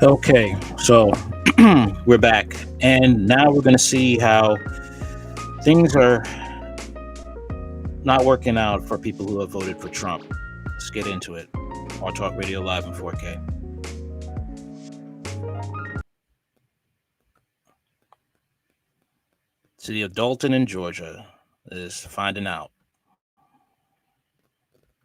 Okay, so we're back, and now we're going to see how things are not working out for people who have voted for Trump. Let's get into it. Our Talk Radio Live in 4K. City of Dalton in Georgia is finding out.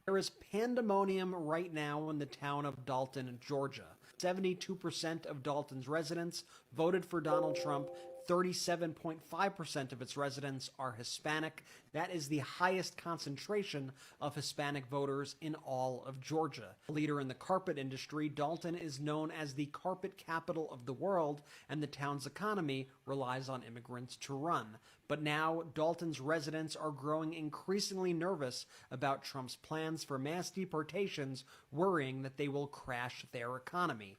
There is pandemonium right now in the town of Dalton, Georgia. 72% of Dalton's residents voted for Donald Trump. 37.5% of its residents are Hispanic. That is the highest concentration of Hispanic voters in all of Georgia. Leader in the carpet industry, Dalton is known as the carpet capital of the world, and the town's economy relies on immigrants to run. But now, Dalton's residents are growing increasingly nervous about Trump's plans for mass deportations, worrying that they will crash their economy.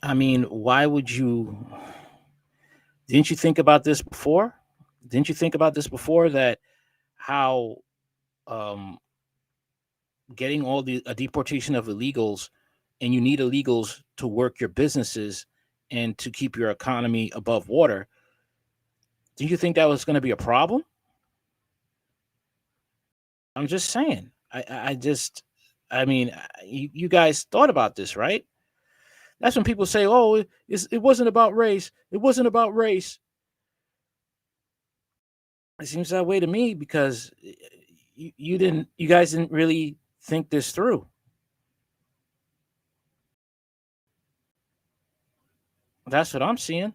I mean, why would you? Didn't you think about this before? Didn't you think about this before that how um, getting all the a deportation of illegals, and you need illegals to work your businesses and to keep your economy above water? Do you think that was going to be a problem? I'm just saying. I mean, you guys thought about this, right? That's when people say, "Oh, it wasn't about race. It wasn't about race." It seems that way to me because you guys didn't really think this through. That's what I'm seeing.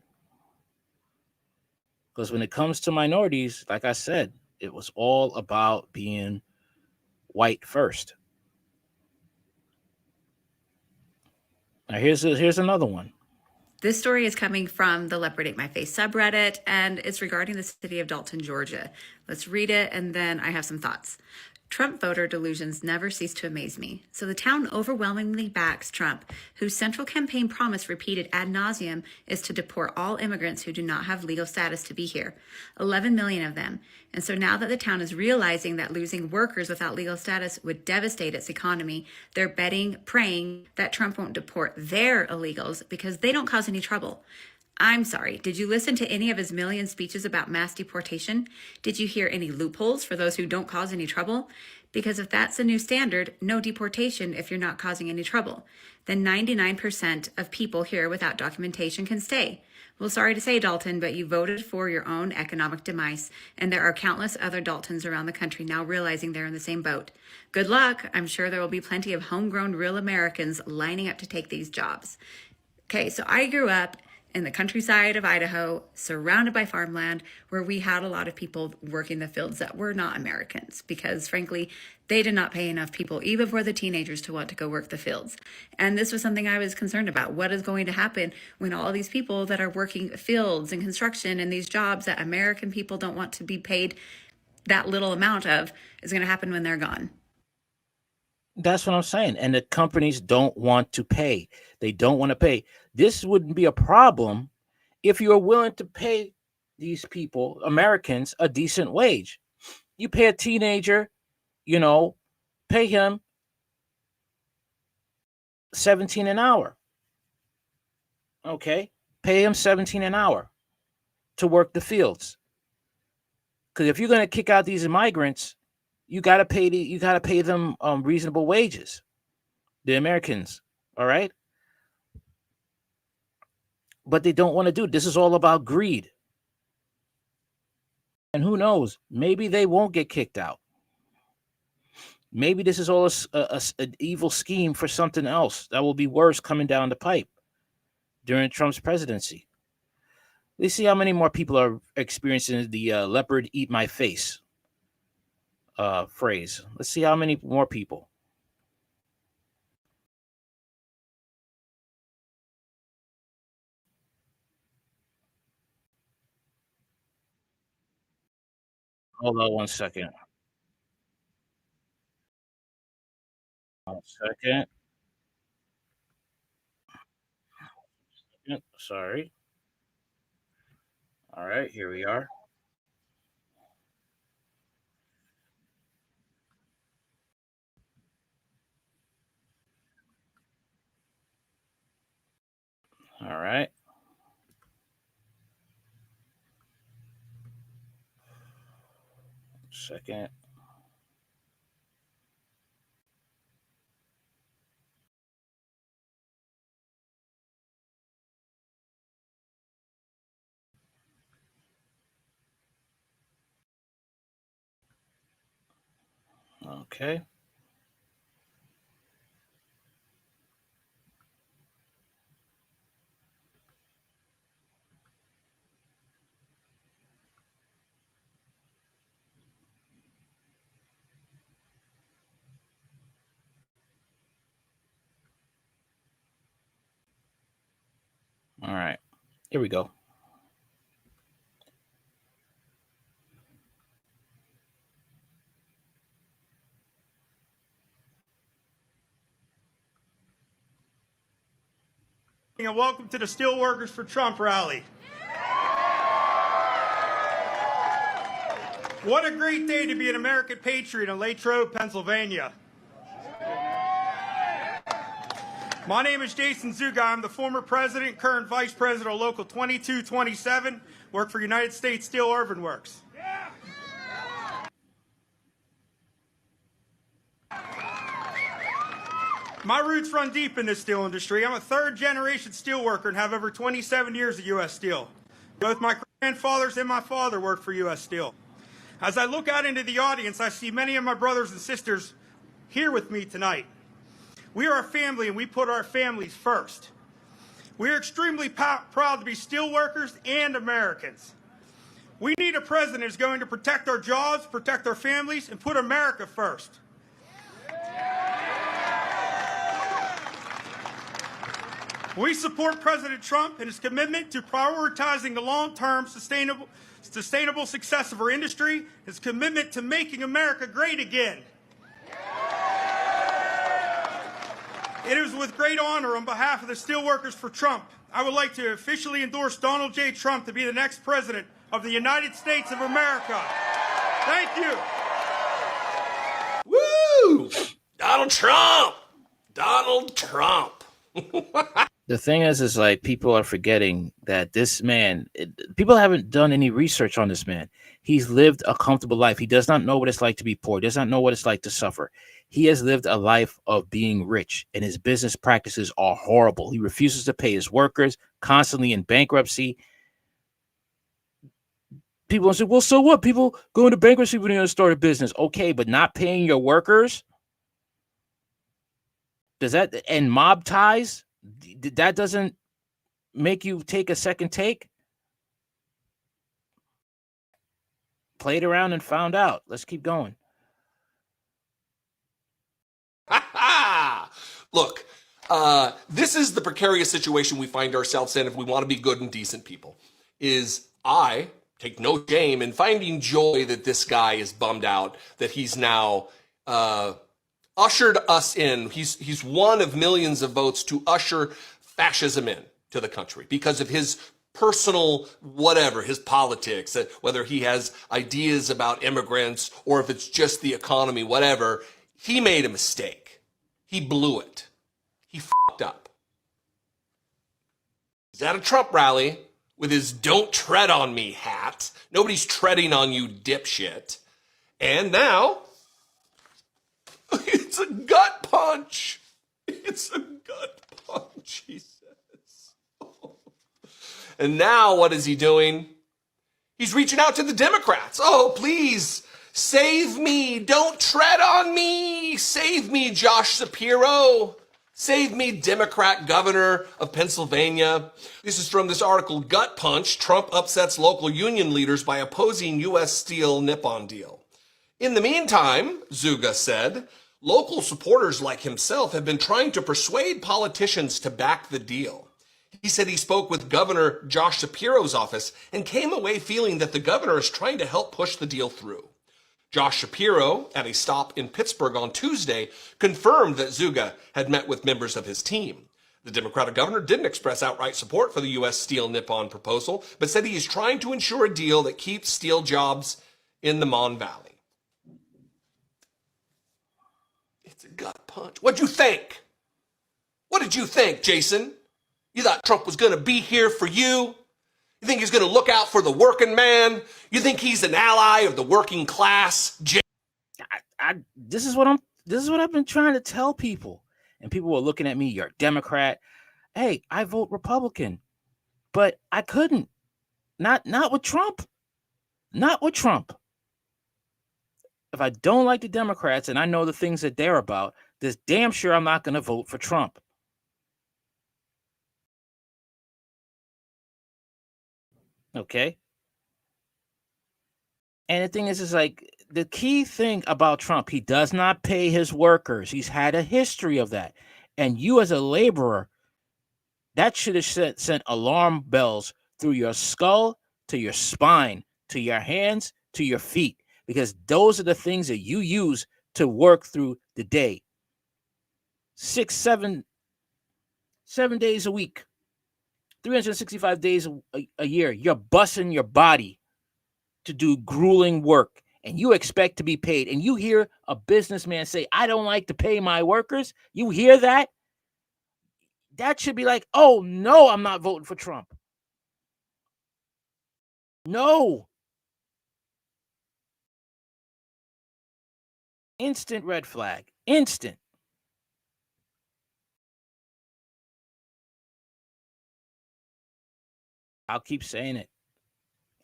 Because when it comes to minorities, like I said, it was all about being white first. Now here's another one. This story is coming from the Leopard Ate My Face subreddit, and it's regarding the city of Dalton, Georgia. Let's read it, and then I have some thoughts. Trump voter delusions never cease to amaze me. So the town overwhelmingly backs Trump, whose central campaign promise repeated ad nauseum is to deport all immigrants who do not have legal status to be here, 11 million of them. And so now that the town is realizing that losing workers without legal status would devastate its economy, they're betting, praying that Trump won't deport their illegals because they don't cause any trouble. I'm sorry, did you listen to any of his million speeches about mass deportation? Did you hear any loopholes for those who don't cause any trouble? Because if that's the new standard, no deportation if you're not causing any trouble. Then 99% of people here without documentation can stay. Well, sorry to say, Dalton, but you voted for your own economic demise, and there are countless other Daltons around the country now realizing they're in the same boat. Good luck. I'm sure there will be plenty of homegrown real Americans lining up to take these jobs. Okay, so I grew up in the countryside of Idaho, surrounded by farmland, where we had a lot of people working the fields that were not Americans because, frankly, they did not pay enough people, even for the teenagers, to want to go work the fields. And this was something I was concerned about. What is going to happen when all these people that are working fields and construction and these jobs that American people don't want to be paid that little amount of is going to happen when they're gone? That's what I'm saying. And the companies don't want to pay. They don't want to pay. This wouldn't be a problem if you are willing to pay these people, Americans, a decent wage. You pay a teenager, you know, pay him 17 an hour. Okay? Pay him 17 an hour to work the fields. Because if you're going to kick out these migrants, you got to pay them reasonable wages. The Americans, all right? But they don't want to do it. This is all about greed. And who knows? Maybe they won't get kicked out. Maybe this is all an evil scheme for something else that will be worse coming down the pipe during Trump's presidency. Let's see how many more people are experiencing the leopard eat my face phrase. Let's see how many more people. Hold on one second. 1 second. Sorry. All right, here we are. All right. Second. Okay. All right. Here we go. And welcome to the Steelworkers for Trump rally. What a great day to be an American patriot in Latrobe, Pennsylvania. My name is Jason Zuga. I'm the former president, current vice president of Local 2227, work for United States Steel Urban Works. My roots run deep in the steel industry. I'm a third-generation steel worker and have over 27 years at U.S. Steel. Both my grandfathers and my father worked for U.S. Steel. As I look out into the audience, I see many of my brothers and sisters here with me tonight. We are a family, and we put our families first. We are extremely proud to be steel workers and Americans. We need a president who's going to protect our jobs, protect our families, and put America first. We support President Trump and his commitment to prioritizing the long-term sustainable success of our industry, his commitment to making America great again. It is with great honor on behalf of the Steelworkers for Trump, I would like to officially endorse Donald J. Trump to be the next president of the United States of America. Thank you. Woo! Donald Trump! Donald Trump. The thing is like people are forgetting that this man, people haven't done any research on this man. He's lived a comfortable life. He does not know what it's like to be poor. He does not know what it's like to suffer. He has lived a life of being rich, and his business practices are horrible. He refuses to pay his workers, constantly in bankruptcy. People say, well, so what? People go into bankruptcy when they're going to start a business. Okay, but not paying your workers? Does that, and mob ties, that doesn't make you take a second take? Played around and found out. Let's keep going. Look, this is the precarious situation we find ourselves in if we want to be good and decent people. I take no shame in finding joy that this guy is bummed out, that he's now ushered us in. He's one of millions of votes to usher fascism in to the country because of his personal whatever, his politics, whether he has ideas about immigrants or if it's just the economy, whatever. He made a mistake. He blew it. He fucked up. He's at a Trump rally with his "Don't Tread on Me" hat. Nobody's treading on you, dipshit. And now, it's a gut punch. It's a gut punch, he says. And now what is he doing? He's reaching out to the Democrats. Oh, please, save me. Don't tread on me. Save me, Josh Shapiro. Save me, Democrat governor of Pennsylvania. This is from this article, Gut Punch. Trump upsets local union leaders by opposing U.S. Steel Nippon deal. In the meantime, Zuga said, local supporters like himself have been trying to persuade politicians to back the deal. He said he spoke with Governor Josh Shapiro's office and came away feeling that the governor is trying to help push the deal through. Josh Shapiro, at a stop in Pittsburgh on Tuesday, confirmed that Zuga had met with members of his team. The Democratic governor didn't express outright support for the U.S. Steel Nippon proposal, but said he is trying to ensure a deal that keeps steel jobs in the Mon Valley. It's a gut punch. What'd you think? What did you think, Jason? You thought Trump was going to be here for you? You think he's going to look out for the working man? You think he's an ally of the working class? This is what I've been trying to tell people. And people were looking at me, you're a Democrat. Hey, I vote Republican. But I couldn't. Not with Trump. Not with Trump. If I don't like the Democrats and I know the things that they're about, this damn sure I'm not going to vote for Trump. Okay? And the thing is like the key thing about Trump, he does not pay his workers. He's had a history of that. And you as a laborer, that should have sent alarm bells through your skull, to your spine, to your hands, to your feet, because those are the things that you use to work through the day. 7 days a week, 365 days a year, you're busting your body to do grueling work, and you expect to be paid. And you hear a businessman say, I don't like to pay my workers. You hear that? That should be like, oh, no, I'm not voting for Trump. No. Instant red flag. Instant. I'll keep saying it.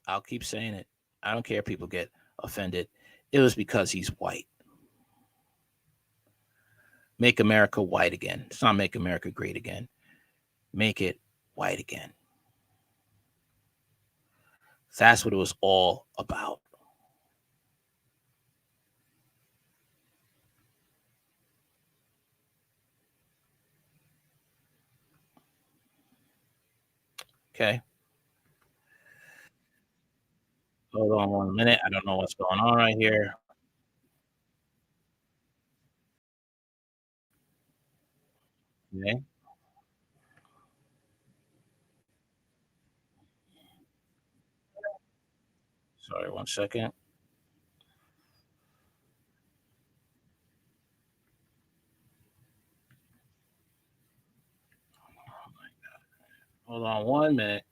I don't care if people get offended. It was because he's white. Make America white again. It's not make America great again. Make it white again. That's what it was all about. Okay. Hold on 1 minute. I don't know what's going on right here. Okay. Sorry, 1 second. Hold on 1 minute.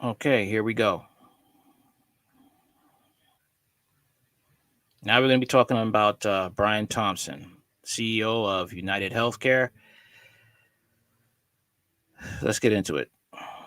Okay, here we go. Now we're going to be talking about Brian Thompson, CEO of United Healthcare. Let's get into it.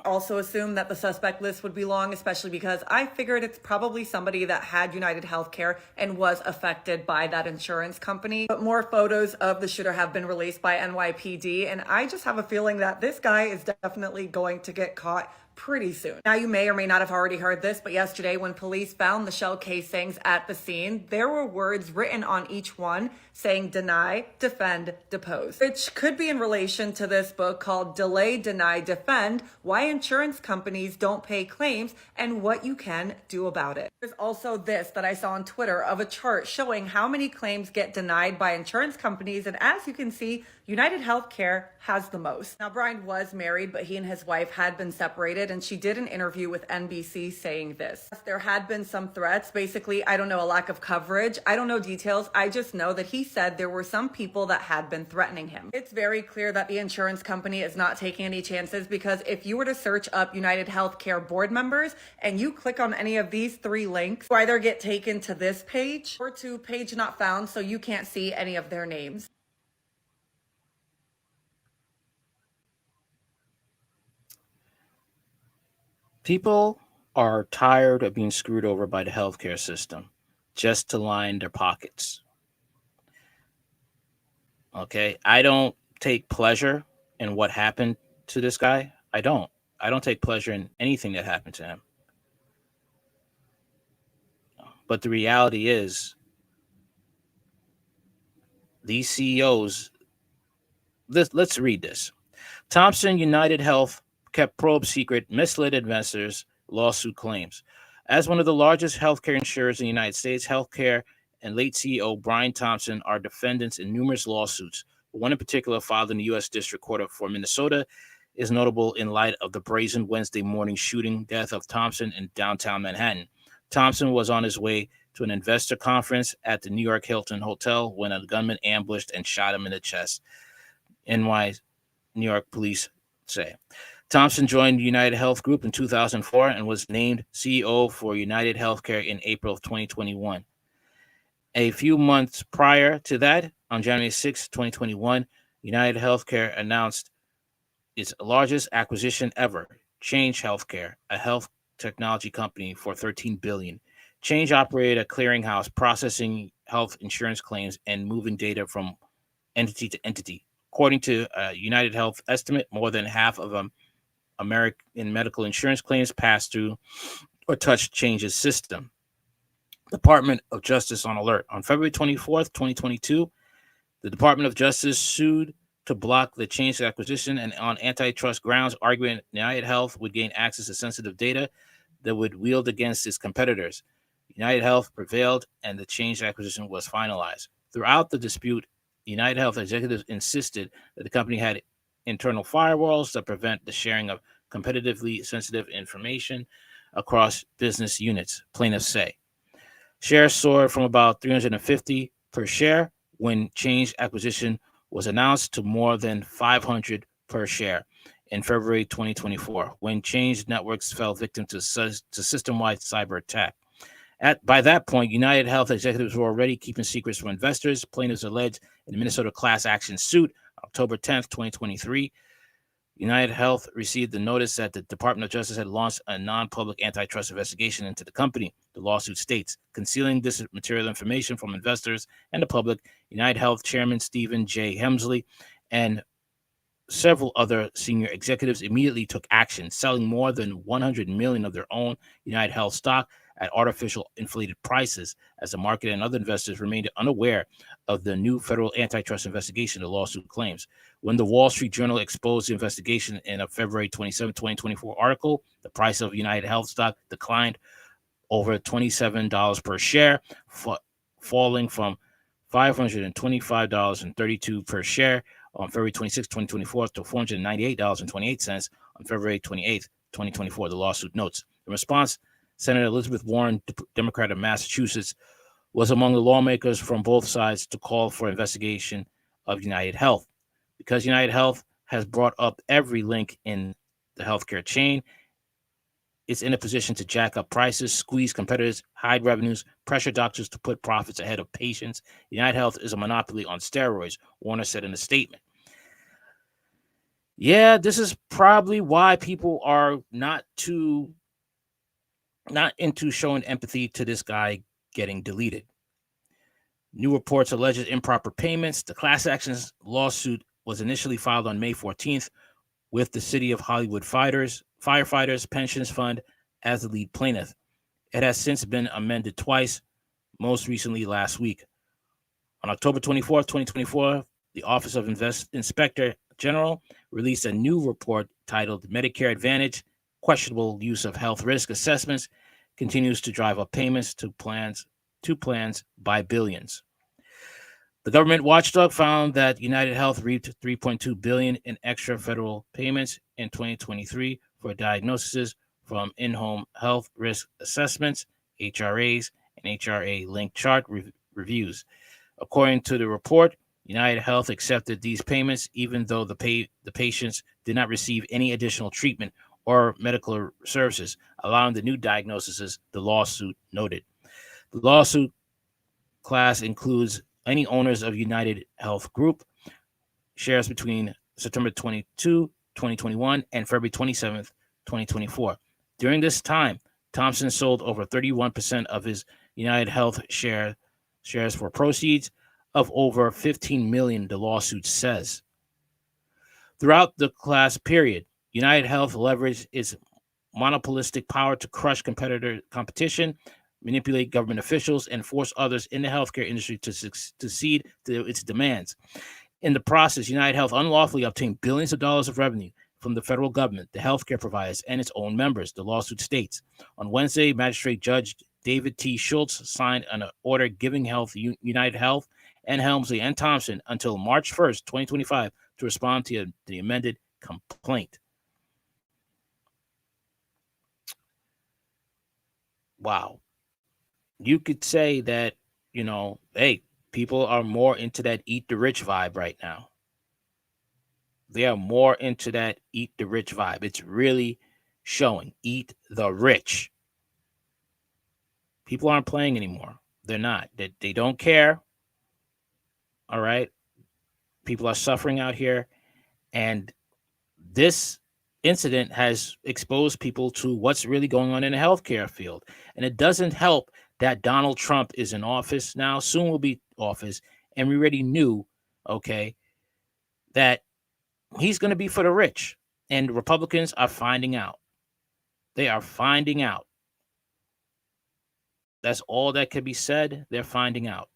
Also assumed that the suspect list would be long, especially because I figured it's probably somebody that had United Healthcare and was affected by that insurance company. But more photos of the shooter have been released by NYPD, and I just have a feeling that this guy is definitely going to get caught pretty soon. Now, you may or may not have already heard this, but yesterday when police found the shell casings at the scene, there were words written on each one saying deny, defend, depose, which could be in relation to this book called Delay, Deny, Defend, Why Insurance Companies Don't Pay Claims and What You Can Do About It. There's also this that I saw on Twitter of a chart showing how many claims get denied by insurance companies, and as you can see, United Healthcare has the most. Now, Brian was married, but he and his wife had been separated, and she did an interview with NBC saying this. There had been some threats. Basically, I don't know, a lack of coverage. I don't know details. I just know that he said there were some people that had been threatening him. It's very clear that the insurance company is not taking any chances, because if you were to search up United Healthcare board members and you click on any of these 3 links, you either get taken to this page or to page not found, so you can't see any of their names. People are tired of being screwed over by the healthcare system just to line their pockets. Okay. I don't take pleasure in what happened to this guy. I don't. I don't take pleasure in anything that happened to him. But the reality is, these CEOs, let's read this. Thompson United Health kept probe secret, misled investors, lawsuit claims. As one of the largest healthcare insurers in the United States, healthcare and late CEO Brian Thompson are defendants in numerous lawsuits. One in particular, filed in the U.S. District Court for Minnesota, is notable in light of the brazen Wednesday morning shooting death of Thompson in downtown Manhattan. Thompson was on his way to an investor conference at the New York Hilton Hotel when a gunman ambushed and shot him in the chest. NY New York police say. Thompson joined United Health Group in 2004 and was named CEO for United Healthcare in April of 2021. A few months prior to that, on January 6, 2021, United Healthcare announced its largest acquisition ever, Change Healthcare, a health technology company, for $13 billion. Change operated a clearinghouse processing health insurance claims and moving data from entity to entity. According to a United Health estimate, more than half of American medical insurance claims pass through or touch Change's system. Department of Justice on alert. On February 24th, 2022, the Department of Justice sued to block the Change acquisition and on antitrust grounds, arguing United Health would gain access to sensitive data that would wield against its competitors. United Health prevailed and the Change acquisition was finalized. Throughout the dispute, United Health executives insisted that the company had internal firewalls that prevent the sharing of competitively sensitive information across business units, plaintiffs say. Shares soared from about $350 per share when Change acquisition was announced to more than $500 per share in February 2024, when Change Networks fell victim to system-wide cyber attack. By that point, United Health executives were already keeping secrets from investors. Plaintiffs alleged in the Minnesota class action suit, October 10th, 2023. United Health received the notice that the Department of Justice had launched a non-public antitrust investigation into the company. The lawsuit states, concealing this material information from investors and the public, United Health Chairman Stephen J. Hemsley and several other senior executives immediately took action, selling more than $100 million of their own United Health stock at artificial inflated prices, as the market and other investors remained unaware of the new federal antitrust investigation the lawsuit claims. When the Wall Street Journal exposed the investigation in a February 27, 2024 article, the price of United Health stock declined over $27 per share, falling from $525.32 per share on February 26, 2024 to $498.28 on February 28, 2024, the lawsuit notes. In response, Senator Elizabeth Warren, Democrat of Massachusetts, was among the lawmakers from both sides to call for investigation of United Health. Because United Health has brought up every link in the healthcare chain, it's in a position to jack up prices, squeeze competitors, hide revenues, pressure doctors to put profits ahead of patients. United Health is a monopoly on steroids, Warner said in a statement. Yeah, this is probably why people are not into showing empathy to this guy getting deleted. New reports allege improper payments. The class actions lawsuit was initially filed on May 14th with the City of Hollywood Firefighters Pensions Fund as the lead plaintiff. It has since been amended twice, most recently last week. On October 24th, 2024, the Office of Inspector General released a new report titled Medicare Advantage, Questionable Use of Health Risk Assessments Continues to Drive Up Payments to plans by billions. The government watchdog found that United Health reaped $3.2 billion in extra federal payments in 2023 for diagnoses from in-home health risk assessments, HRAs, and HRA-linked chart reviews. According to the report, United Health accepted these payments even though the patients did not receive any additional treatment or medical services, allowing the new diagnoses, the lawsuit noted. The lawsuit class includes any owners of United Health Group shares between September 22, 2021 and February 27th, 2024. During this time, Thompson sold over 31% of his United Health shares for proceeds of over $15 million, the lawsuit says. Throughout the class period, United Health leveraged its monopolistic power to crush competition, manipulate government officials, and force others in the healthcare industry to cede to its demands. In the process, United Health unlawfully obtained billions of dollars of revenue from the federal government, the healthcare providers, and its own members, the lawsuit states. On Wednesday, Magistrate Judge David T. Schultz signed an order giving United Health and Helmsley and Thompson until March 1st, 2025, to respond to the amended complaint. Wow. You could say that, hey, people are more into that eat the rich vibe right now. They are more into that eat the rich vibe. It's really showing. Eat the rich. People aren't playing anymore. They're not. They don't care. All right. People are suffering out here. And this incident has exposed people to what's really going on in the healthcare field. And it doesn't help that Donald Trump is in office now, soon will be office. And we already knew, okay, that he's going to be for the rich. And Republicans are finding out. They are finding out. That's all that could be said. They're finding out.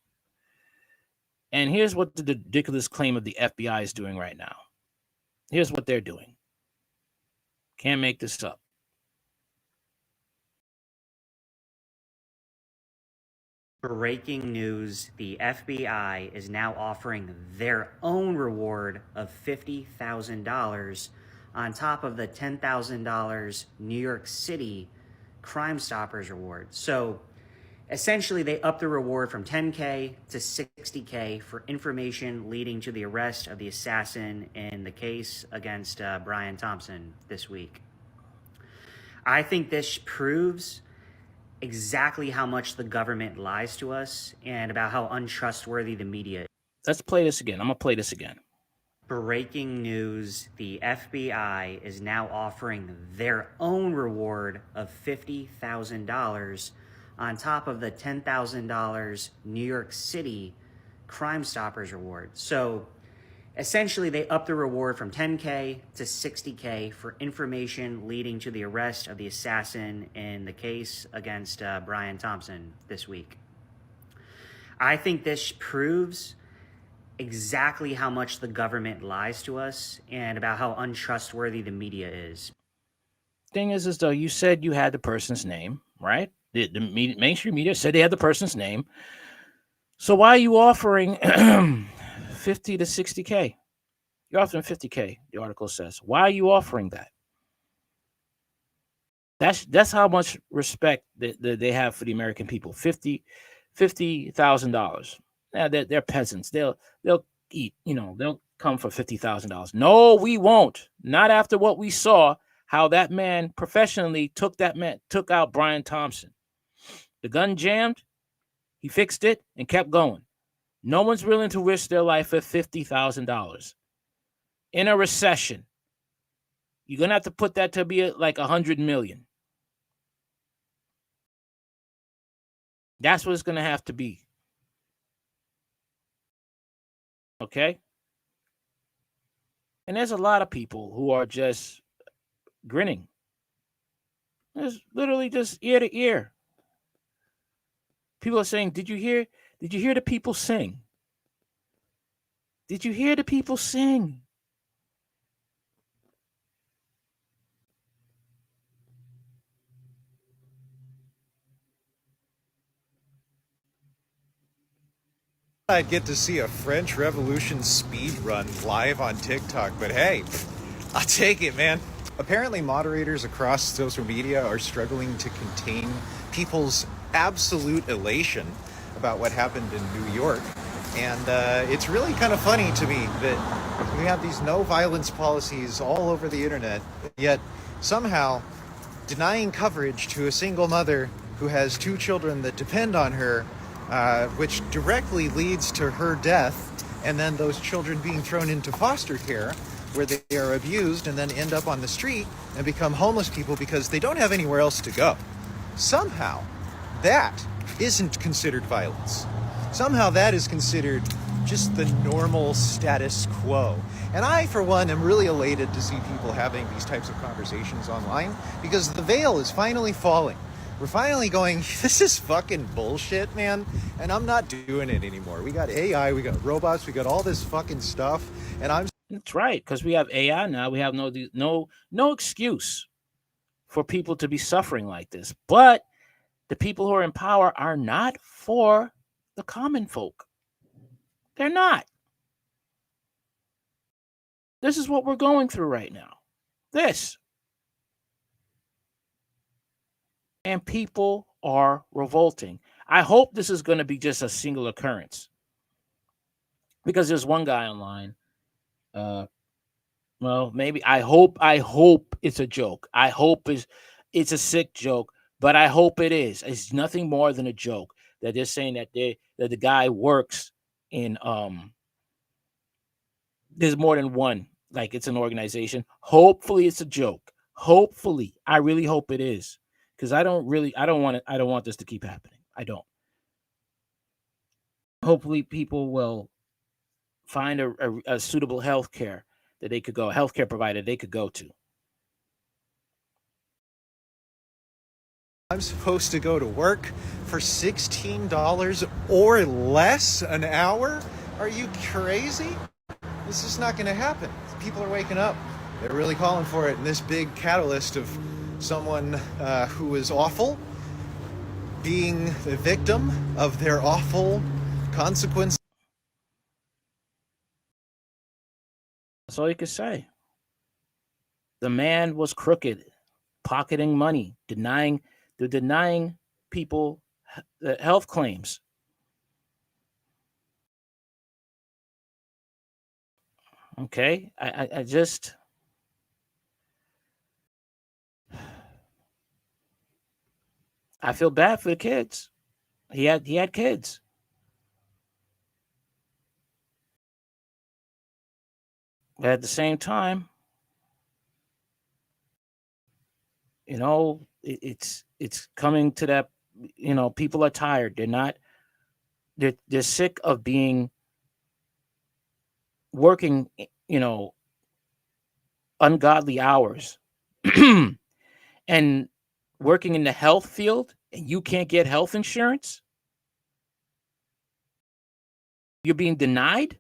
And here's what the ridiculous claim of the FBI is doing right now. Here's what they're doing. Can't make this up. Breaking news, the FBI is now offering their own reward of $50,000 on top of the $10,000 New York City Crime Stoppers reward. So essentially, they upped the reward from $10K to $60K for information leading to the arrest of the assassin in the case against Brian Thompson this week. I think this proves exactly how much the government lies to us and about how untrustworthy the media is. Let's play this again. I'm going to play this again. Breaking news, the FBI is now offering their own reward of $50,000 on top of the $10,000 New York City Crime Stoppers reward. So essentially, they upped the reward from $10K to $60K for information leading to the arrest of the assassin in the case against Brian Thompson this week. I think this proves exactly how much the government lies to us and about how untrustworthy the media is. Thing is though, you said you had the person's name, right? The mainstream media said they had the person's name. So why are you offering 50 to 60K? You're offering 50K, the article says. Why are you offering that? That's how much respect that they have for the American people. $50,000. Now they're peasants. They'll eat, they'll come for $50,000. No, we won't. Not after what we saw, how that man professionally took out Brian Thompson. The gun jammed, he fixed it and kept going. No one's willing to risk their life for $50,000. In a recession, you're going to have to put that to be like 100 million. That's what it's going to have to be. Okay? And there's a lot of people who are just grinning. It's literally just ear to ear. People are saying, did you hear the people sing? Did you hear the people sing? I'd get to see a French Revolution speed run live on TikTok, but hey, I'll take it, man. Apparently, moderators across social media are struggling to contain people's absolute elation about what happened in New York. And it's really kind of funny to me that we have these no violence policies all over the internet, yet somehow denying coverage to a single mother who has 2 children that depend on her, which directly leads to her death, and then those children being thrown into foster care, where they are abused and then end up on the street and become homeless people because they don't have anywhere else to go. Somehow, that isn't considered violence. Somehow that is considered just the normal status quo. And I, for one, am really elated to see people having these types of conversations online because the veil is finally falling. We're finally going, this is fucking bullshit, man, and I'm not doing it anymore. We got AI, we got robots, we got all this fucking stuff, and I'm... That's right, because we have AI now. We have no excuse for people to be suffering like this. But the people who are in power are not for the common folk. They're not. This is what we're going through right now. This. And people are revolting. I hope this is going to be just a single occurrence. Because there's one guy online. Well, maybe I hope it's a joke. I hope it's a sick joke, but I hope it is. It's nothing more than a joke. That they're saying that the guy works in there's more than one, like it's an organization. Hopefully it's a joke. Hopefully. I really hope it is. Because I don't want this to keep happening. I don't. Hopefully people will find a suitable healthcare that they could go, healthcare provider they could go to. I'm supposed to go to work for $16 or less an hour? Are you crazy? This is not going to happen. People are waking up. They're really calling for it. And this big catalyst of someone who is awful being the victim of their awful consequences. That's all you can say. The man was crooked, pocketing money, denying people health claims. Okay, I just I feel bad for the kids. He had kids. But at the same time, you know, it's coming to that, you know, people are tired. They're sick of being working, you know, ungodly hours and working in the health field, and you can't get health insurance. You're being denied.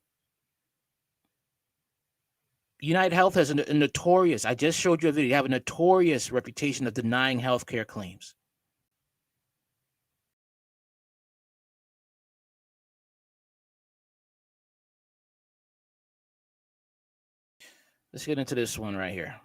United Health has a notorious, I just showed you a video, they have a notorious reputation of denying healthcare claims. Let's get into this one right here.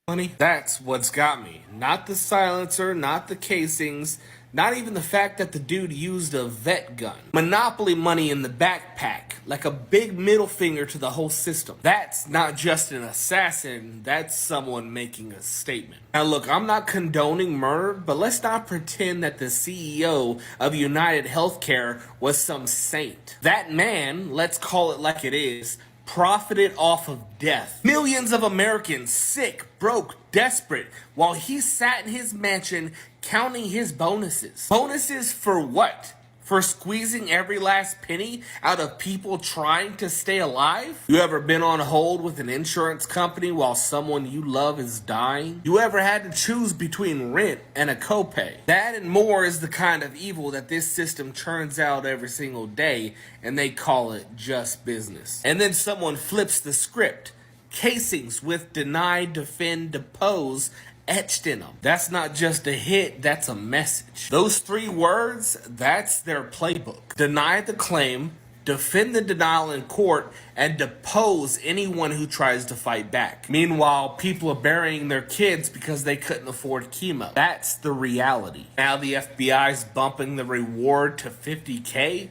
Money. That's what's got me. Not the silencer, not the casings, not even the fact that the dude used a vet gun. Monopoly money in the backpack, like a big middle finger to the whole system. That's not just an assassin, that's someone making a statement. Now look, I'm not condoning murder, but let's not pretend that the CEO of United Healthcare was some saint. That man, let's call it like it is, profited off of death. Millions of Americans sick, broke, desperate, while he sat in his mansion counting his bonuses. Bonuses for what? For squeezing every last penny out of people trying to stay alive? You ever been on hold with an insurance company while someone you love is dying? You ever had to choose between rent and a copay? That and more is the kind of evil that this system churns out every single day, and they call it just business. And then someone flips the script. Casings with deny, defend, depose etched in them. That's not just a hit, that's a message. Those 3 words, that's their playbook. Deny the claim, defend the denial in court, and depose anyone who tries to fight back. Meanwhile, people are burying their kids because they couldn't afford chemo. That's the reality. Now the FBI's bumping the reward to $50K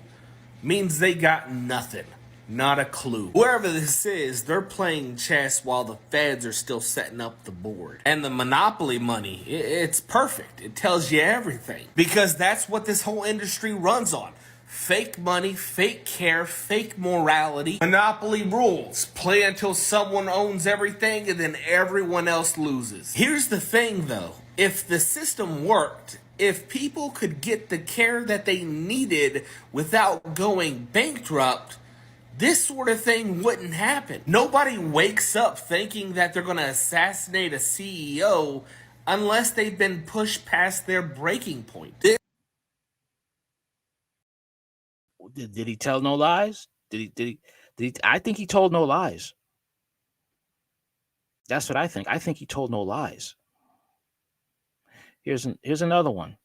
means they got nothing. Not a clue. Whoever this is, they're playing chess while the feds are still setting up the board. And the monopoly money, it's perfect. It tells you everything. Because that's what this whole industry runs on. Fake money, fake care, fake morality. Monopoly rules. Play until someone owns everything and then everyone else loses. Here's the thing though. If the system worked, if people could get the care that they needed without going bankrupt, this sort of thing wouldn't happen. Nobody wakes up thinking that they're going to assassinate a CEO unless they've been pushed past their breaking point. Did he tell no lies? I think he told no lies. That's what I think. I think he told no lies. Here's another one.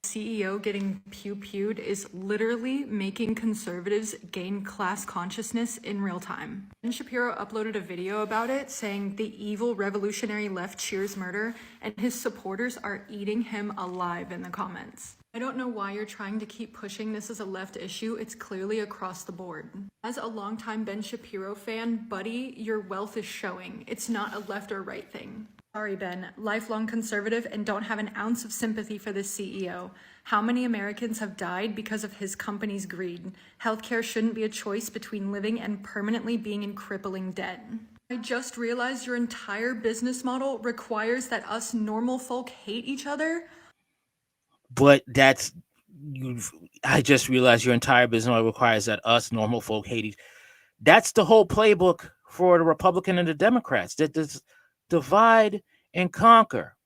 CEO getting pew-pewed is literally making conservatives gain class consciousness in real time. Ben Shapiro uploaded a video about it saying the evil revolutionary left cheers murder and his supporters are eating him alive in the comments. I don't know why you're trying to keep pushing this as a left issue. It's clearly across the board. As a longtime Ben Shapiro fan, buddy, your wealth is showing. It's not a left or right thing. Sorry, Ben, lifelong conservative and don't have an ounce of sympathy for this CEO. How many Americans have died because of his company's greed? Healthcare shouldn't be a choice between living and permanently being in crippling debt. I just realized your entire business model requires that us normal folk hate each other. But I just realized your entire business model requires that us normal folk hate each. That's the whole playbook for the Republican and the Democrats. That this divide and conquer.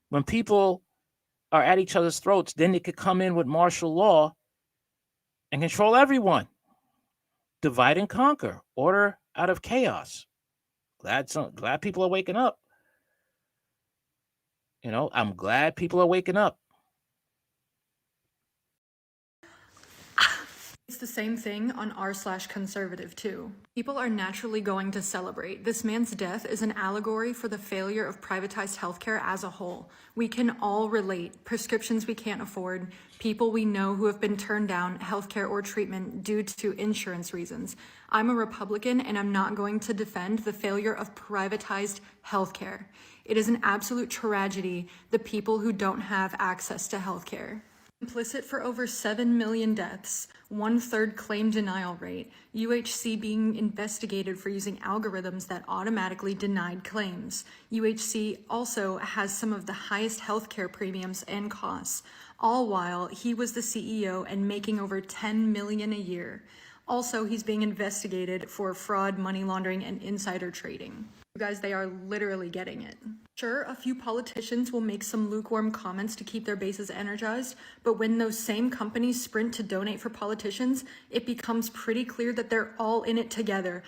When people are at each other's throats, then they could come in with martial law and control everyone. Divide and conquer. Order out of chaos. Glad people are waking up. I'm glad people are waking up. It's the same thing on r/conservative too. People are naturally going to celebrate. This man's death is an allegory for the failure of privatized healthcare as a whole. We can all relate. Prescriptions we can't afford, people we know who have been turned down healthcare or treatment due to insurance reasons. I'm a Republican and I'm not going to defend the failure of privatized healthcare. It is an absolute tragedy, the people who don't have access to healthcare. Complicit for over 7 million deaths, 1/3 claim denial rate, UHC being investigated for using algorithms that automatically denied claims. UHC also has some of the highest healthcare premiums and costs, all while he was the CEO and making over $10 million a year. Also, he's being investigated for fraud, money laundering, and insider trading. You guys, they are literally getting it. Sure, a few politicians will make some lukewarm comments to keep their bases energized, but when those same companies sprint to donate for politicians, it becomes pretty clear that they're all in it together.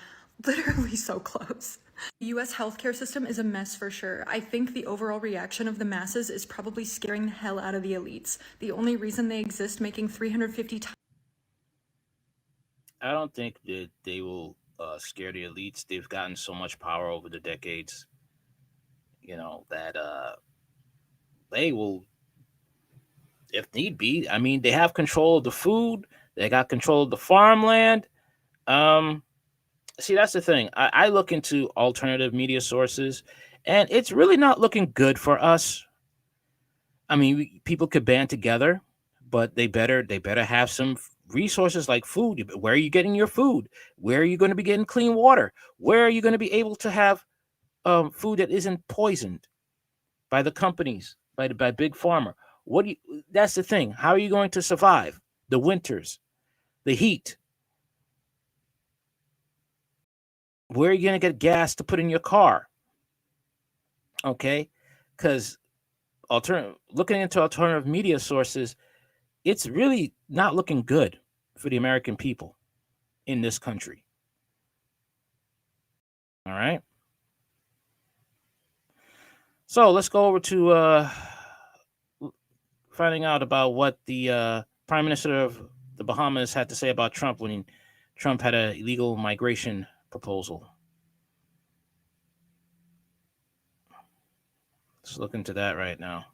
Literally so close. The US healthcare system is a mess for sure. I think the overall reaction of the masses is probably scaring the hell out of the elites. The only reason they exist making 350 times. I don't think that they will scare the elites. They've gotten so much power over the decades, that they will, if need be. I mean, they have control of the food. They got control of the farmland. See, that's the thing. I look into alternative media sources, and it's really not looking good for us. I mean, people could band together, but they better have some resources like food. Where are you getting your food? Where are you going to be getting clean water? Where are you going to be able to have food that isn't poisoned by the companies, by big pharma? That's the thing. How are you going to survive the winters, the heat? Where are you going to get gas to put in your car? Okay, because looking into alternative media sources, it's really not looking good for the American people in this country. All right. So let's go over to finding out about what the Prime Minister of the Bahamas had to say about Trump when Trump had an illegal migration proposal. Let's look into that right now.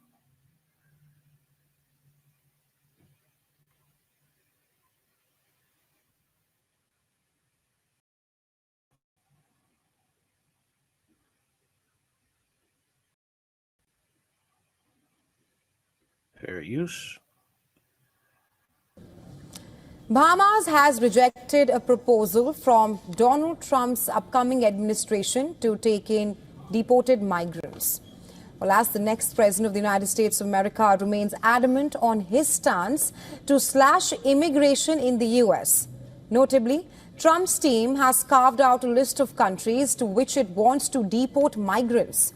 Fair use. Bahamas has rejected a proposal from Donald Trump's upcoming administration to take in deported migrants. Well, as the next president of the United States of America remains adamant on his stance to slash immigration in the U.S. Notably, Trump's team has carved out a list of countries to which it wants to deport migrants.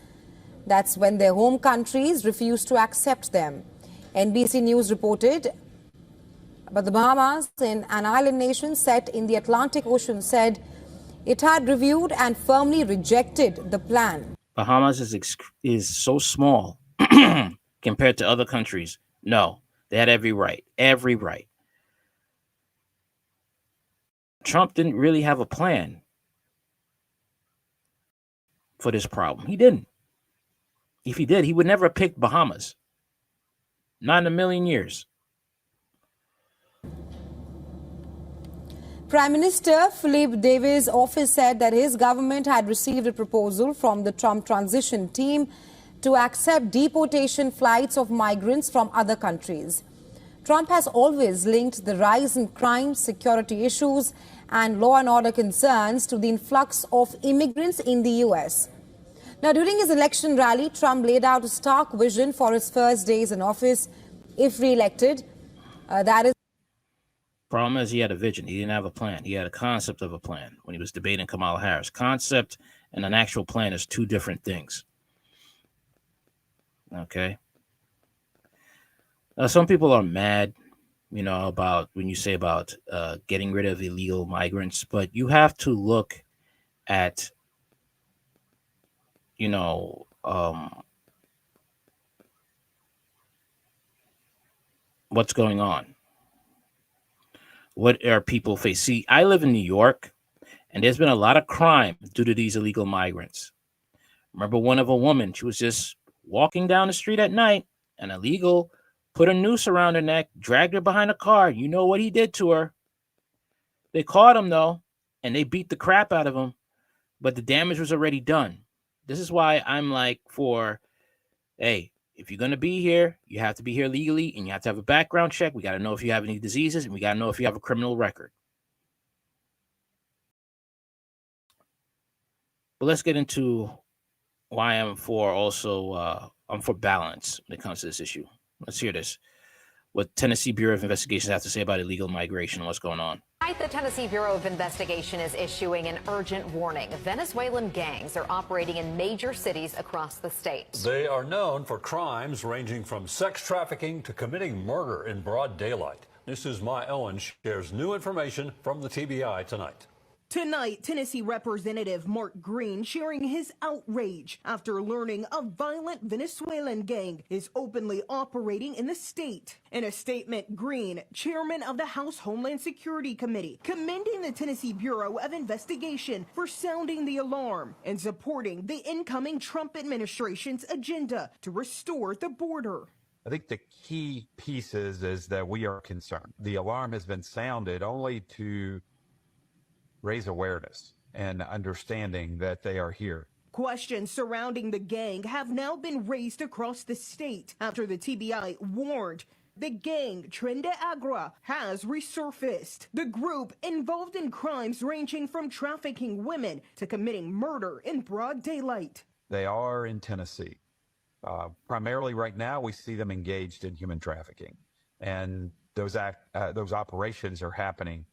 That's when their home countries refuse to accept them. NBC News reported, but the Bahamas, an island nation set in the Atlantic Ocean, said it had reviewed and firmly rejected the plan. Bahamas is so small compared to other countries. No, they had every right. Every right. Trump didn't really have a plan for this problem. He didn't. If he did, he would never have picked Bahamas. Not in a million years. Prime Minister Philip Davis' office said that his government had received a proposal from the Trump transition team to accept deportation flights of migrants from other countries. Trump has always linked the rise in crime, security issues, and law and order concerns to the influx of immigrants in the U.S. Now, during his election rally, Trump laid out a stark vision for his first days in office. If re-elected, that is. Problem is, he had a vision. He didn't have a plan. He had a concept of a plan when he was debating Kamala Harris. Concept and an actual plan is two different things. Okay. Some people are mad, about when you say about getting rid of illegal migrants, but you have to look at, what's going on. What are people face? See, I live in New York, and there's been a lot of crime due to these illegal migrants. Remember one of a woman, she was just walking down the street at night, and illegal put a noose around her neck, dragged her behind a car. You know what he did to her. They caught him, though, and they beat the crap out of him, but the damage was already done. This is why I'm like hey, if you're going to be here, you have to be here legally, and you have to have a background check. We got to know if you have any diseases, and we got to know if you have a criminal record. But let's get into why I'm for balance when it comes to this issue. Let's hear this. What Tennessee Bureau of Investigation has to say about illegal migration and what's going on. Tonight, the Tennessee Bureau of Investigation is issuing an urgent warning. Venezuelan gangs are operating in major cities across the state. They are known for crimes ranging from sex trafficking to committing murder in broad daylight. This is My Owen shares new information from the TBI tonight. Tonight, Tennessee Representative Mark Green sharing his outrage after learning a violent Venezuelan gang is openly operating in the state. In a statement, Green, chairman of the House Homeland Security Committee, commending the Tennessee Bureau of Investigation for sounding the alarm and supporting the incoming Trump administration's agenda to restore the border. I think the key piece is that we are concerned. The alarm has been sounded only to raise awareness and understanding that they are here. Questions surrounding the gang have now been raised across the state after the TBI warned the gang Tren de Agua has resurfaced. The group involved in crimes ranging from trafficking women to committing murder in broad daylight. They are in Tennessee. Primarily right now, we see them engaged in human trafficking. And those operations are happening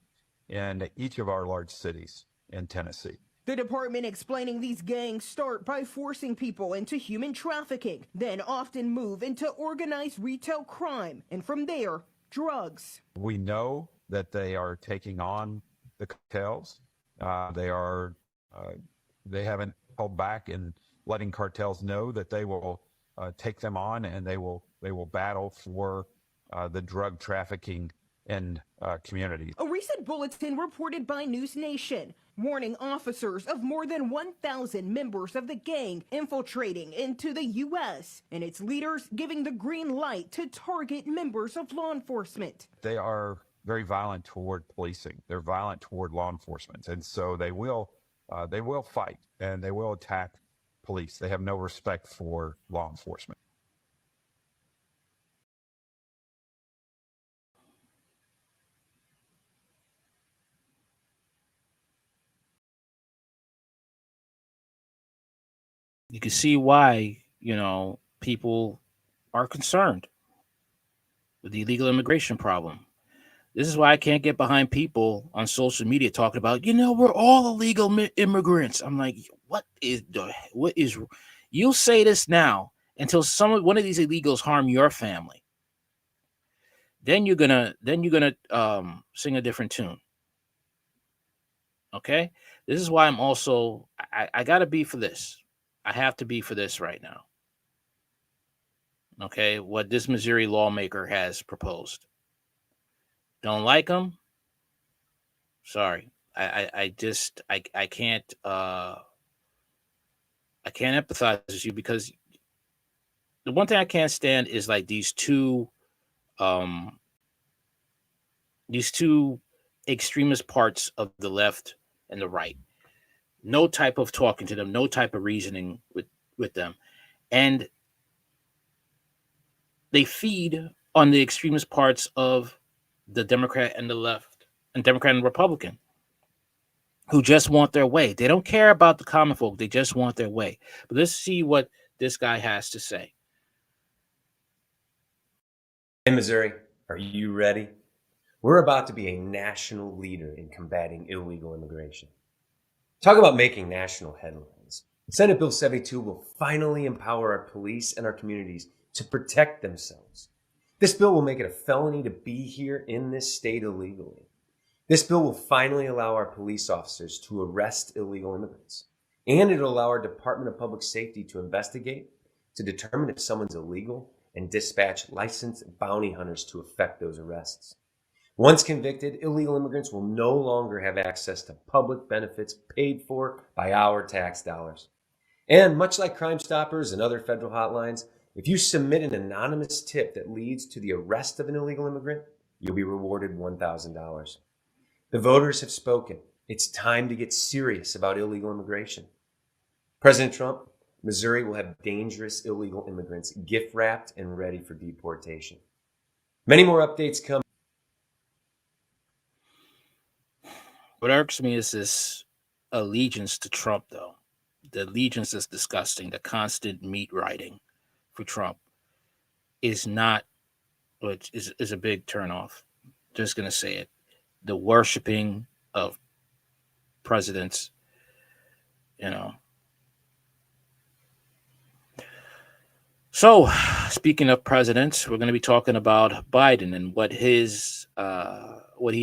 in each of our large cities in Tennessee. The department explaining these gangs start by forcing people into human trafficking, then often move into organized retail crime, and from there, drugs. We know that they are taking on the cartels. They haven't held back in letting cartels know that they will take them on, and they will battle for the drug trafficking in communities. A recent bulletin reported by News Nation warning officers of more than 1,000 members of the gang infiltrating into the U.S. and its leaders giving the green light to target members of law enforcement. They are very violent toward policing. They're violent toward law enforcement, and so they will fight and they will attack police. They have no respect for law enforcement. You can see why, people are concerned with the illegal immigration problem. This is why I can't get behind people on social media talking about, we're all illegal immigrants. I'm like, what is, you'll say this now until one of these illegals harm your family. Then you're gonna sing a different tune. Okay? This is why I'm also, I gotta be for this. I have to be for this right now. Okay, what this Missouri lawmaker has proposed. Don't like him? Sorry. I can't empathize with you, because the one thing I can't stand is like these two extremist parts of the left and the right. No type of talking to them, no type of reasoning with them. And they feed on the extremist parts of the Democrat and the left, and Democrat and Republican, who just want their way. They don't care about the common folk. They just want their way. But let's see what this guy has to say. Hey, Missouri, are you ready? We're about to be a national leader in combating illegal immigration. Talk about making national headlines. Senate Bill 72 will finally empower our police and our communities to protect themselves. This bill will make it a felony to be here in this state illegally. This bill will finally allow our police officers to arrest illegal immigrants. And it'll allow our Department of Public Safety to investigate, to determine if someone's illegal, and dispatch licensed bounty hunters to effect those arrests. Once convicted, illegal immigrants will no longer have access to public benefits paid for by our tax dollars. And much like Crime Stoppers and other federal hotlines, if you submit an anonymous tip that leads to the arrest of an illegal immigrant, you'll be rewarded $1,000. The voters have spoken. It's time to get serious about illegal immigration. President Trump, Missouri will have dangerous illegal immigrants gift wrapped and ready for deportation. Many more updates come. What irks me is this allegiance to Trump, though. The allegiance is disgusting. The constant meat writing for Trump is not, which is a big turnoff. Just going to say it. The worshiping of presidents, So, speaking of presidents, we're going to be talking about Biden and what he's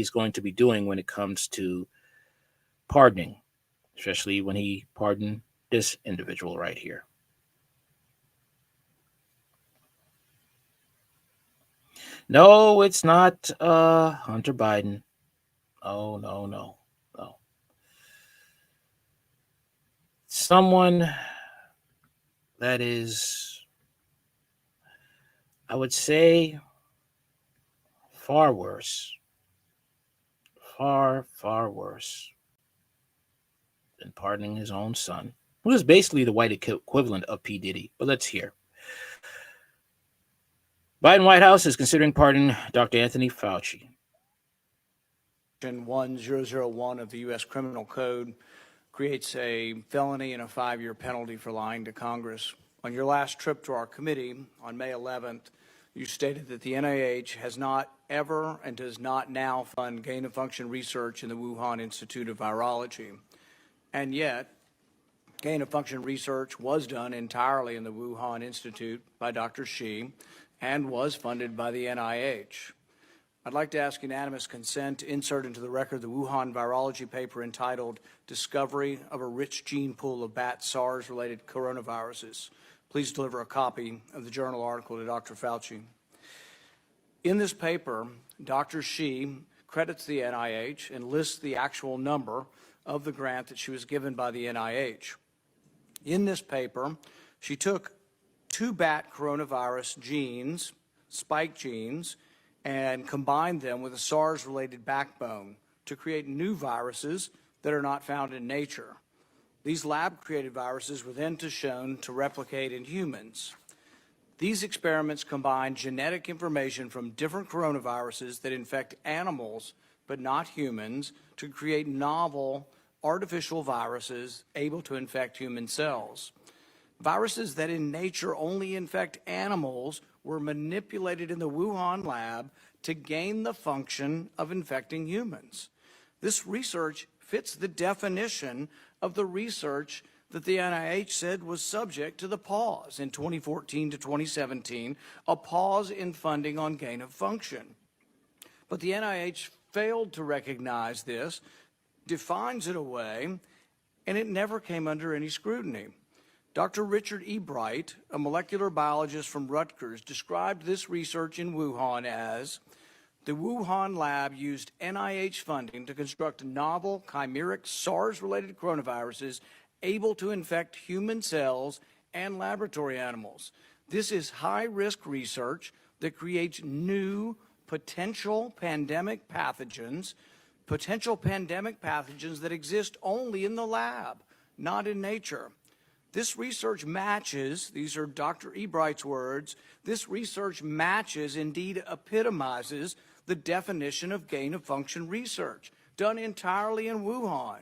going to be doing when it comes to pardoning, especially when he pardoned this individual right here. No, it's not Hunter Biden. Oh, no. Someone that is, I would say, far worse. Far worse than pardoning his own son, who is basically the white equivalent of P. Diddy. But let's hear. Biden White House is considering pardoning Dr. Anthony Fauci. 1001 of the U.S. Criminal Code creates a felony and a 5-year penalty for lying to Congress. On your last trip to our committee on May 11th, you stated that the NIH has not ever and does not now fund gain-of-function research in the Wuhan Institute of Virology. And yet, gain-of-function research was done entirely in the Wuhan Institute by Dr. Shi and was funded by the NIH. I'd like to ask unanimous consent to insert into the record the Wuhan virology paper entitled Discovery of a Rich Gene Pool of Bat SARS-Related Coronaviruses. Please deliver a copy of the journal article to Dr. Fauci. In this paper, Dr. Shi credits the NIH and lists the actual number of the grant that she was given by the NIH. In this paper, she took 2 bat coronavirus genes, spike genes, and combined them with a SARS-related backbone to create new viruses that are not found in nature. These lab-created viruses were then shown to replicate in humans. These experiments combine genetic information from different coronaviruses that infect animals but not humans to create novel artificial viruses able to infect human cells. Viruses that in nature only infect animals were manipulated in the Wuhan lab to gain the function of infecting humans. This research fits the definition of the research that the NIH said was subject to the pause in 2014 to 2017, a pause in funding on gain of function. But the NIH failed to recognize this, defines it away, and it never came under any scrutiny. Dr. Richard E. Bright, a molecular biologist from Rutgers, described this research in Wuhan as the Wuhan lab used NIH funding to construct novel chimeric SARS-related coronaviruses able to infect human cells and laboratory animals. This is high-risk research that creates new potential pandemic pathogens that exist only in the lab, not in nature. This research matches, these are Dr. E. Bright's words, this research matches, indeed epitomizes, the definition of gain-of-function research done entirely in Wuhan,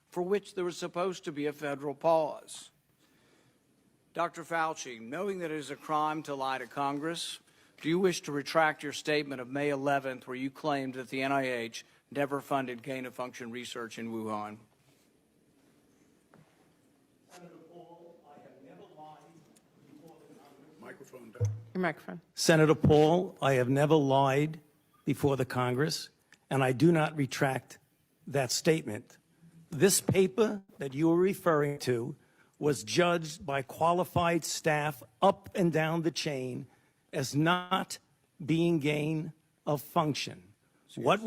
for which there was supposed to be a federal pause. Dr. Fauci, knowing that it is a crime to lie to Congress, do you wish to retract your statement of May 11th where you claimed that the NIH never funded gain-of-function research in Wuhan? Your microphone. Senator Paul, I have never lied before the Congress, and I do not retract that statement. This paper that you are referring to was judged by qualified staff up and down the chain as not being gain of function. Let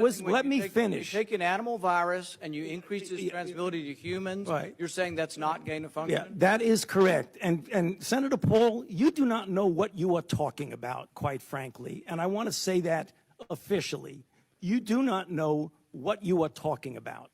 me finish. You take an animal virus and you increase its transmissibility to humans, right. You're saying that's not gain of function? Yeah, that is correct. And Senator Paul, you do not know what you are talking about, quite frankly. And I want to say that officially. You do not know what you are talking about.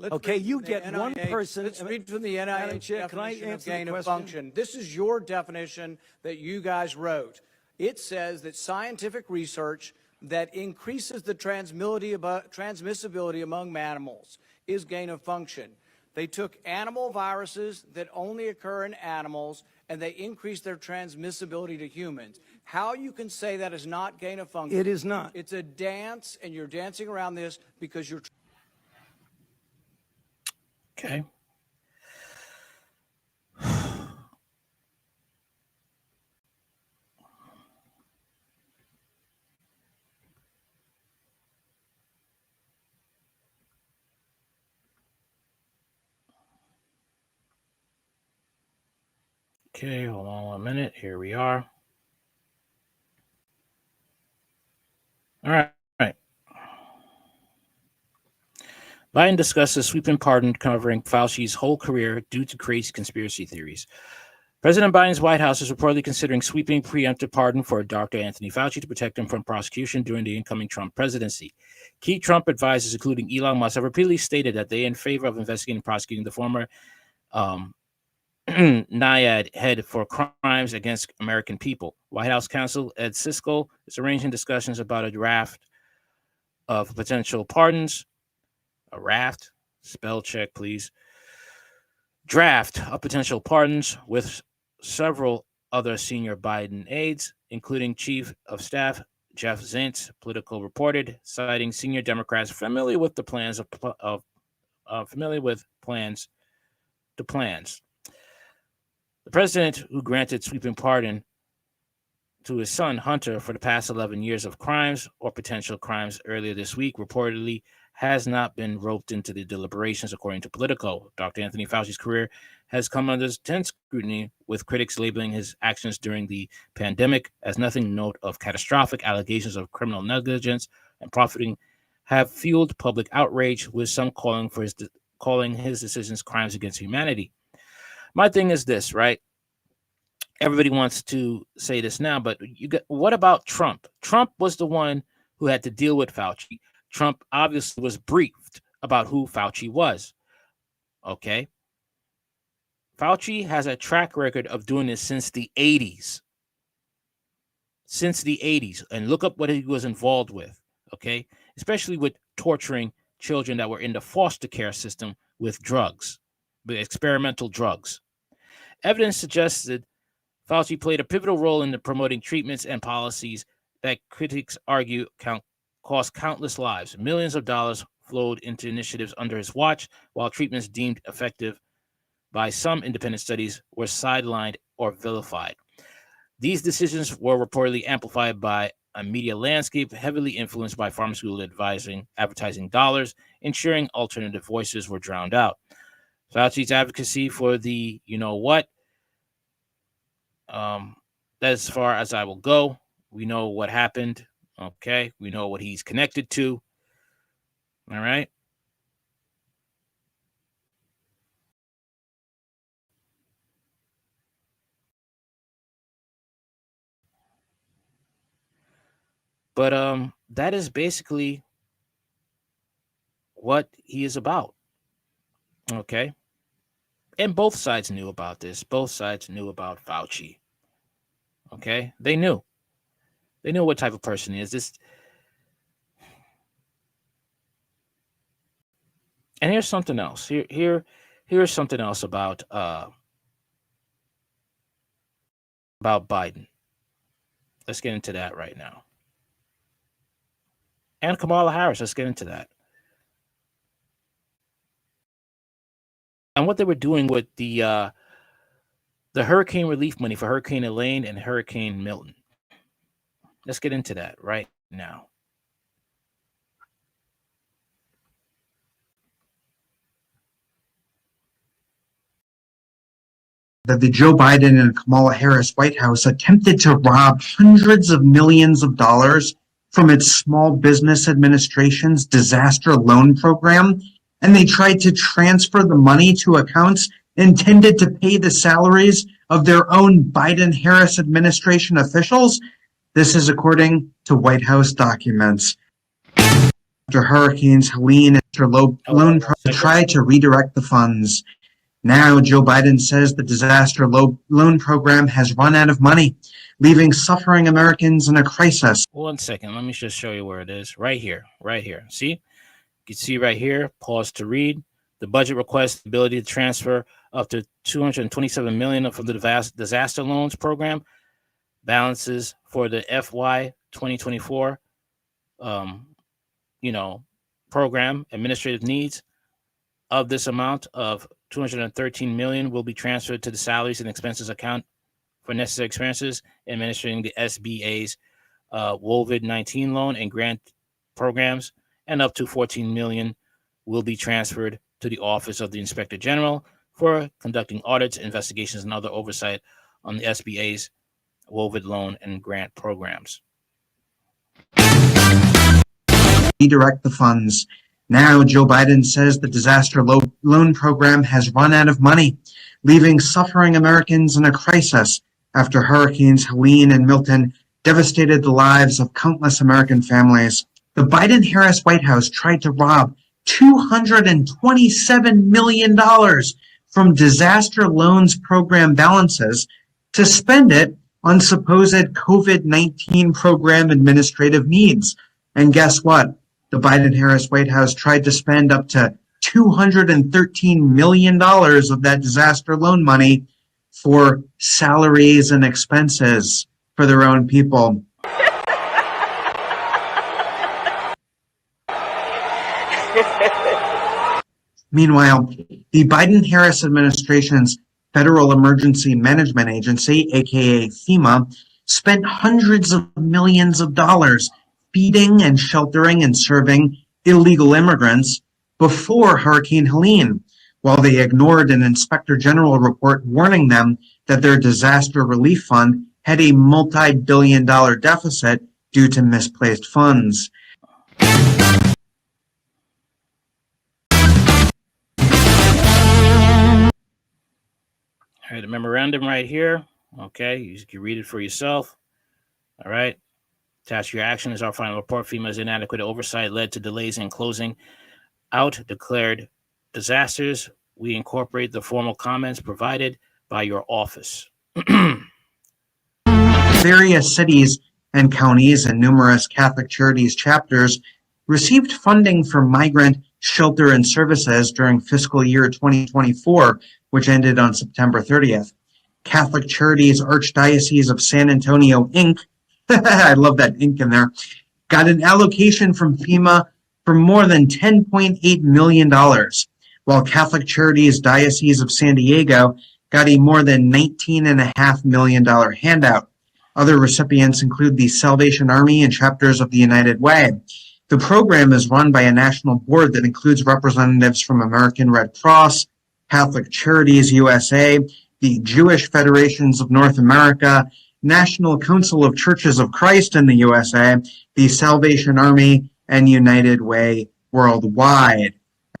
Okay, you get one person. Let's read from the NIH definition of gain of function. This is your definition that you guys wrote. It says that scientific research that increases the transmissibility among animals is gain of function. They took animal viruses that only occur in animals and they increased their transmissibility to humans. How you can say that is not gain of function? It is not. It's a dance, and you're dancing around this because you're. Okay. Okay, hold on 1 minute. Here we are. All right. Biden discussed a sweeping pardon covering Fauci's whole career due to crazy conspiracy theories. President Biden's White House is reportedly considering sweeping preemptive pardon for Dr. Anthony Fauci to protect him from prosecution during the incoming Trump presidency. Key Trump advisors, including Elon Musk, have repeatedly stated that they are in favor of investigating and prosecuting the former NIAID head for crimes against American people. White House counsel Ed Siskel is arranging discussions about a draft of potential pardons. A raft, spell check, please. Draft of potential pardons with several other senior Biden aides, including Chief of Staff Jeff Zients, Politico reported, citing senior Democrats familiar with the plans The president, who granted sweeping pardon to his son, Hunter, for the past 11 years of crimes or potential crimes earlier this week, reportedly has not been roped into the deliberations, according to Politico. Dr. Anthony Fauci's career has come under intense scrutiny, with critics labeling his actions during the pandemic as nothing note of catastrophic allegations of criminal negligence and profiting have fueled public outrage, with some calling his decisions crimes against humanity. My thing is this, right? Everybody wants to say this now, but what about Trump? Trump was the one who had to deal with Fauci. Trump obviously was briefed about who Fauci was. Okay. Fauci has a track record of doing this since the 80s. Since the 80s. And look up what he was involved with. Okay. Especially with torturing children that were in the foster care system with drugs, with experimental drugs. Evidence suggested Fauci played a pivotal role in promoting treatments and policies that critics argue cost countless lives. Millions of dollars flowed into initiatives under his watch, while treatments deemed effective by some independent studies were sidelined or vilified. These decisions were reportedly amplified by a media landscape heavily influenced by pharmaceutical advertising dollars, ensuring alternative voices were drowned out. Fauci's advocacy for the, as far as I will go. We know what happened. Okay. We know what he's connected to. All right. But that is basically what he is about. Okay. And both sides knew about this. Both sides knew about Fauci. Okay. They knew what type of person he is. And here's something else. Here's something else about Biden. Let's get into that right now. And Kamala Harris. Let's get into that. And what they were doing with the hurricane relief money for Hurricane Elaine and Hurricane Milton. Let's get into that right now. That the Joe Biden and Kamala Harris White House attempted to rob hundreds of millions of dollars from its Small Business Administration's disaster loan program, and they tried to transfer the money to accounts intended to pay the salaries of their own Biden-Harris administration officials. This is according to White House documents. After Hurricanes Helene and loan tried to redirect the funds. Now, Joe Biden says the disaster loan program has run out of money, leaving suffering Americans in a crisis. 1 second. Let me just show you where it is. Right here. Right here. See? You can see right here. Pause to read. The budget requests the ability to transfer up to $227 million from the disaster loans program. Balances for the FY 2024, program administrative needs. Of this amount of $213 million will be transferred to the salaries and expenses account for necessary expenses administering the SBA's COVID-19 loan and grant programs, and up to $14 million will be transferred to the Office of the Inspector General for conducting audits, investigations, and other oversight on the SBA's COVID loan and grant programs. Redirect the funds. Now, Joe Biden says the disaster loan program has run out of money, leaving suffering Americans in a crisis after Hurricanes Helene and Milton devastated the lives of countless American families. The Biden-Harris White House tried to rob $227 million from disaster loans program balances to spend it on supposed COVID-19 program administrative needs. And guess what? The Biden-Harris White House tried to spend up to $213 million of that disaster loan money for salaries and expenses for their own people. Meanwhile, the Biden-Harris administration's Federal Emergency Management Agency, aka FEMA, spent hundreds of millions of dollars feeding and sheltering and serving illegal immigrants before Hurricane Helene, while they ignored an Inspector General report warning them that their disaster relief fund had a multi-billion-dollar deficit due to misplaced funds. All right, the memorandum right here. Okay, you can read it for yourself. All right. Attached to your action is our final report. FEMA's inadequate oversight led to delays in closing out declared disasters. We incorporate the formal comments provided by your office. Various cities and counties and numerous Catholic Charities chapters received funding for migrant shelter and services during fiscal year 2024, which ended on September 30th. Catholic Charities Archdiocese of San Antonio, Inc., I love that Inc. in there, got an allocation from FEMA for more than $10.8 million, while Catholic Charities Diocese of San Diego got a more than $19.5 million handout. Other recipients include the Salvation Army and chapters of the United Way. The program is run by a national board that includes representatives from American Red Cross, Catholic Charities USA, the Jewish Federations of North America, National Council of Churches of Christ in the USA, the Salvation Army, and United Way worldwide.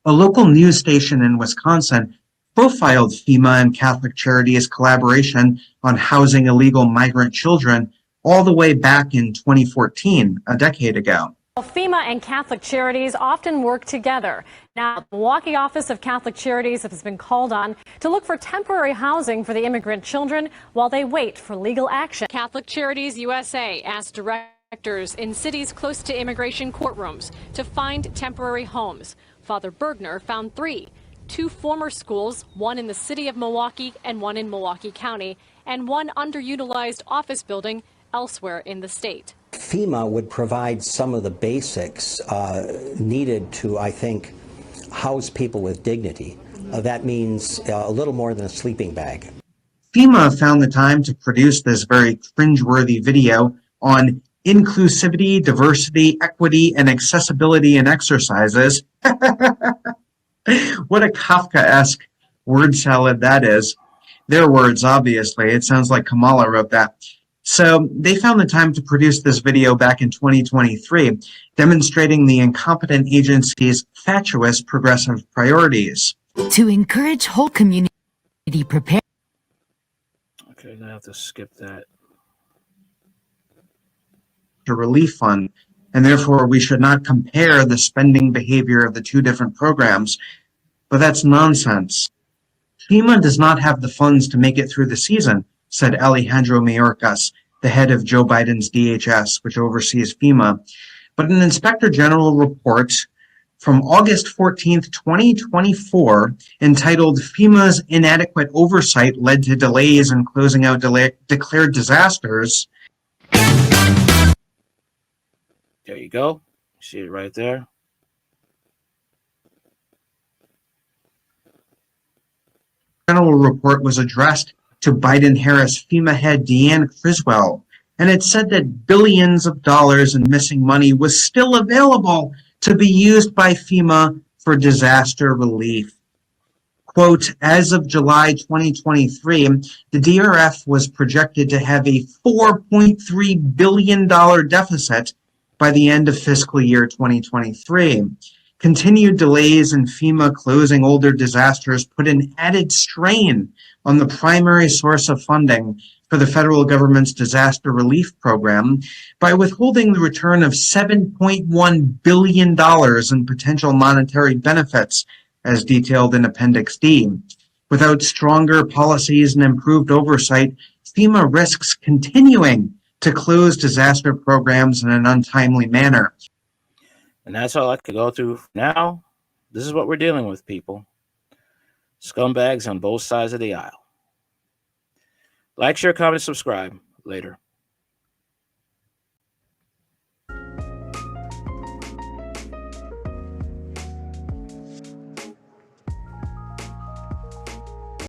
A local news station in Wisconsin profiled FEMA and Catholic Charities' collaboration on housing illegal migrant children all the way back in 2014, a decade ago. FEMA and Catholic Charities often work together. Now, the Milwaukee Office of Catholic Charities has been called on to look for temporary housing for the immigrant children while they wait for legal action. Catholic Charities USA asked directors in cities close to immigration courtrooms to find temporary homes. Father Bergner found 3. 2 former schools, one in the city of Milwaukee and one in Milwaukee County, and one underutilized office building elsewhere in the state. FEMA would provide some of the basics needed to, I think, house people with dignity. That means a little more than a sleeping bag. FEMA found the time to produce this very cringeworthy video on inclusivity, diversity, equity, and accessibility in exercises. What a Kafkaesque word salad that is. Their words, obviously. It sounds like Kamala wrote that. So they found the time to produce this video back in 2023, demonstrating the incompetent agency's fatuous progressive priorities. To encourage whole community prepare. Okay, I have to skip that. The relief fund, and therefore we should not compare the spending behavior of the two different programs. But that's nonsense. FEMA does not have the funds to make it through the season, said Alejandro Mayorkas, the head of Joe Biden's DHS, which oversees FEMA. But an Inspector General report from August 14th, 2024, entitled "FEMA's Inadequate Oversight Led to Delays in Closing Out Declared Disasters." There you go. See it right there. General report was addressed to Biden-Harris FEMA head Deanne Criswell, and it said that billions of dollars in missing money was still available to be used by FEMA for disaster relief. Quote, as of July 2023, the DRF was projected to have a $4.3 billion deficit by the end of fiscal year 2023. Continued delays in FEMA closing older disasters put an added strain on the primary source of funding for the federal government's disaster relief program by withholding the return of $7.1 billion in potential monetary benefits, as detailed in Appendix D. Without stronger policies and improved oversight, FEMA risks continuing to close disaster programs in an untimely manner. And that's all I could go through now. This is what we're dealing with, people. Scumbags on both sides of the aisle. Like, share, comment, subscribe. Later.